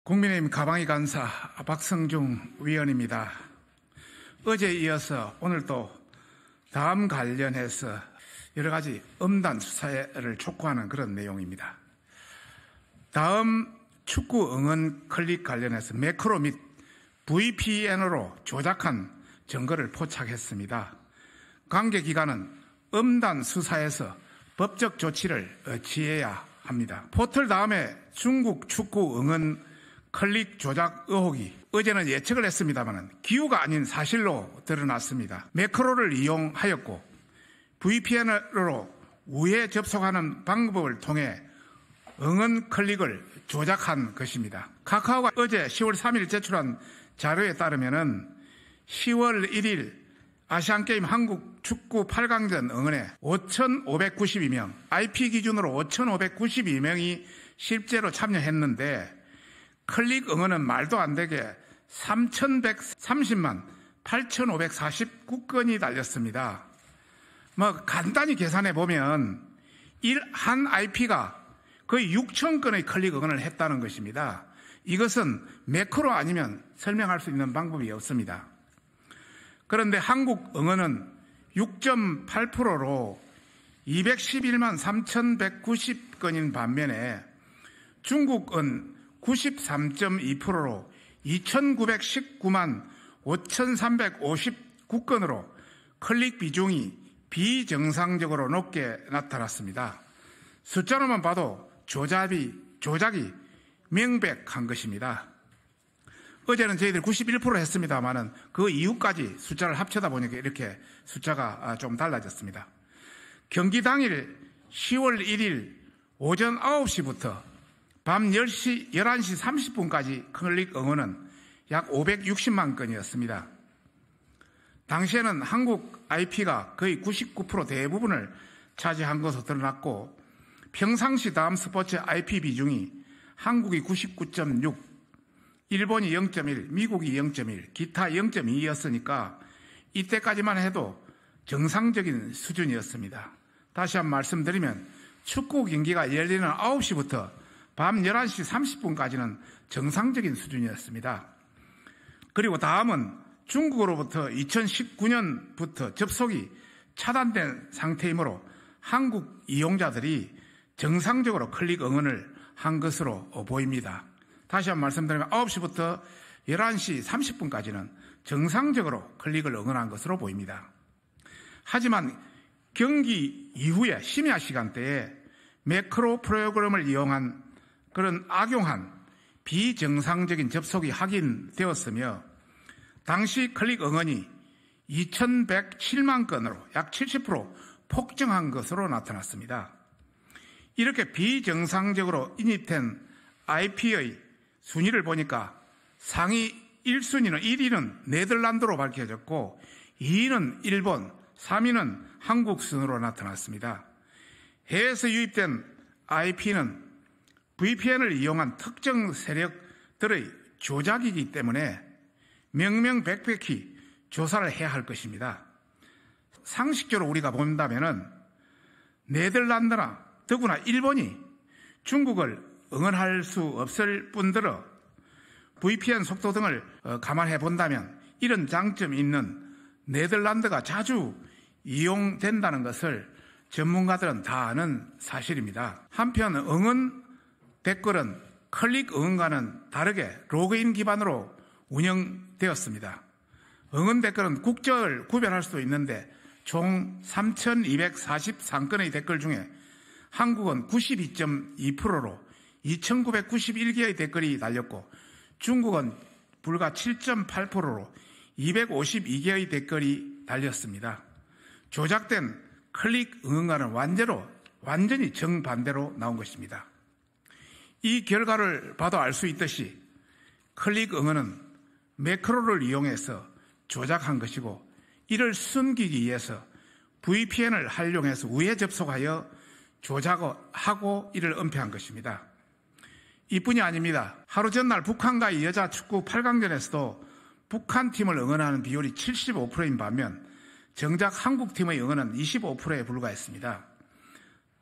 국민의힘 가방이 간사 박성중 위원입니다. 어제에 이어서 오늘도 다음 관련해서 여러 가지 음란 수사를 촉구하는 그런 내용입니다. 다음 축구 응원 클릭 관련해서 매크로 및 VPN으로 조작한 증거를 포착했습니다. 관계기관은 음란 수사에서 법적 조치를 취해야 합니다. 포털 다음에 중국 축구 응원 클릭 조작 의혹이 어제는 예측을 했습니다만 기우가 아닌 사실로 드러났습니다. 매크로를 이용하였고 VPN으로 우회 접속하는 방법을 통해 응원 클릭을 조작한 것입니다. 카카오가 어제 10월 3일 제출한 자료에 따르면 10월 1일 아시안게임 한국 축구 8강전 응원에 5,592명, IP 기준으로 5,592명이 실제로 참여했는데 클릭 응원은 말도 안 되게 3,130만 8,549건이 달렸습니다. 간단히 계산해 보면 한 IP가 거의 6,000건의 클릭 응원을 했다는 것입니다. 이것은 매크로 아니면 설명할 수 있는 방법이 없습니다. 그런데 한국 응원은 6.8%로 211만 3,190건인 반면에 중국은 93.2%로 2,919만 5,359건으로 클릭 비중이 비정상적으로 높게 나타났습니다. 숫자로만 봐도 조작이 명백한 것입니다. 어제는 저희들이 91% 했습니다만은 그 이후까지 숫자를 합쳐다 보니까 이렇게 숫자가 좀 달라졌습니다. 경기 당일 10월 1일 오전 9시부터 밤 11시 30분까지 클릭 응원은 약 560만 건이었습니다. 당시에는 한국 IP가 거의 99% 대부분을 차지한 것으로 드러났고 평상시 다음 스포츠 IP 비중이 한국이 99.6, 일본이 0.1, 미국이 0.1, 기타 0.2였으니까 이때까지만 해도 정상적인 수준이었습니다. 다시 한번 말씀드리면 축구 경기가 열리는 9시부터 밤 11시 30분까지는 정상적인 수준이었습니다. 그리고 다음은 중국으로부터 2019년부터 접속이 차단된 상태이므로 한국 이용자들이 정상적으로 클릭 응원을 한 것으로 보입니다. 다시 한번 말씀드리면 9시부터 11시 30분까지는 정상적으로 클릭을 응원한 것으로 보입니다. 하지만 경기 이후에 심야 시간대에 매크로 프로그램을 이용한 그런 악용한 비정상적인 접속이 확인되었으며 당시 클릭 응원이 2,107만 건으로 약 70% 폭증한 것으로 나타났습니다. 이렇게 비정상적으로 인입된 IP의 순위를 보니까 상위 1위는 네덜란드로 밝혀졌고 2위는 일본, 3위는 한국 순으로 나타났습니다. 해외에서 유입된 IP는 VPN을 이용한 특정 세력들의 조작이기 때문에 명명백백히 조사를 해야 할 것입니다. 상식적으로 우리가 본다면은 네덜란드나 더구나 일본이 중국을 응원할 수 없을 뿐더러 VPN 속도 등을 감안해 본다면 이런 장점이 있는 네덜란드가 자주 이용된다는 것을 전문가들은 다 아는 사실입니다. 한편 응원 댓글은 클릭 응원과는 다르게 로그인 기반으로 운영되었습니다. 응원 댓글은 국적을 구별할 수도 있는데 총 3,243건의 댓글 중에 한국은 92.2%로 2,991개의 댓글이 달렸고 중국은 불과 7.8%로 252개의 댓글이 달렸습니다. 조작된 클릭 응원과는 완전히 정반대로 나온 것입니다. 이 결과를 봐도 알 수 있듯이 클릭 응원은 매크로를 이용해서 조작한 것이고 이를 숨기기 위해서 VPN을 활용해서 우회 접속하여 조작하고 이를 은폐한 것입니다. 이뿐이 아닙니다. 하루 전날 북한과의 여자 축구 8강전에서도 북한 팀을 응원하는 비율이 75%인 반면 정작 한국 팀의 응원은 25%에 불과했습니다.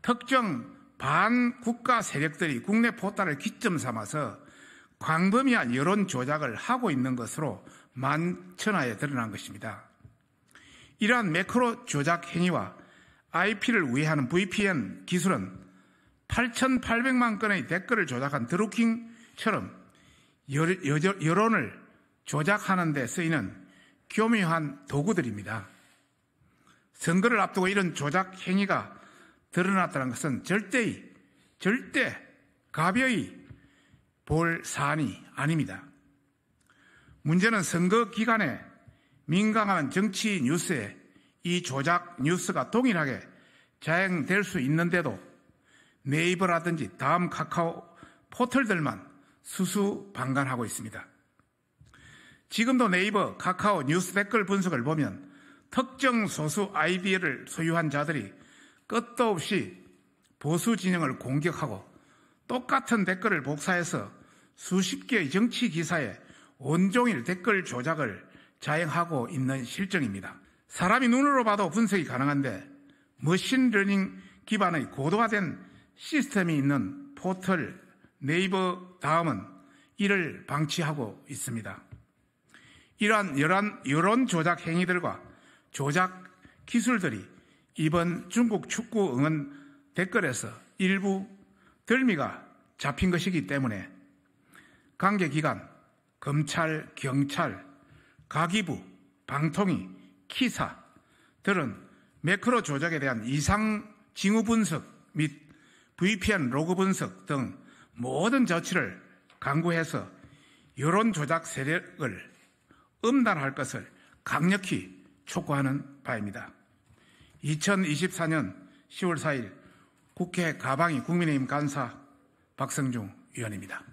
특정 반국가 세력들이 국내 포탈을 기점 삼아서 광범위한 여론 조작을 하고 있는 것으로 만천하에 드러난 것입니다. 이러한 매크로 조작 행위와 IP를 우회하는 VPN 기술은 8,800만 건의 댓글을 조작한 드루킹처럼 여론을 조작하는 데 쓰이는 교묘한 도구들입니다. 선거를 앞두고 이런 조작 행위가 드러났다는 것은 절대 가벼이 볼 사안이 아닙니다. 문제는 선거 기간에 민감한 정치 뉴스에 이 조작 뉴스가 동일하게 자행될 수 있는데도 네이버라든지 다음 카카오 포털들만 수수방관하고 있습니다. 지금도 네이버, 카카오 뉴스 댓글 분석을 보면 특정 소수 아이디어를 소유한 자들이 끝도 없이 보수 진영을 공격하고 똑같은 댓글을 복사해서 수십 개의 정치 기사에 온종일 댓글 조작을 자행하고 있는 실정입니다. 사람이 눈으로 봐도 분석이 가능한데 머신러닝 기반의 고도화된 시스템이 있는 포털 네이버 다음은 이를 방치하고 있습니다. 이러한 여론 조작 행위들과 조작 기술들이 이번 중국 축구 응원 댓글에서 일부 덜미가 잡힌 것이기 때문에 관계기관, 검찰, 경찰, 가기부, 방통위, 키사들은 매크로 조작에 대한 이상 징후 분석 및 VPN 로그 분석 등 모든 조치를 강구해서 여론 조작 세력을 엄단할 것을 강력히 촉구하는 바입니다. 2024년 10월 4일 국회 가방위 국민의힘 간사 박성중 의원입니다.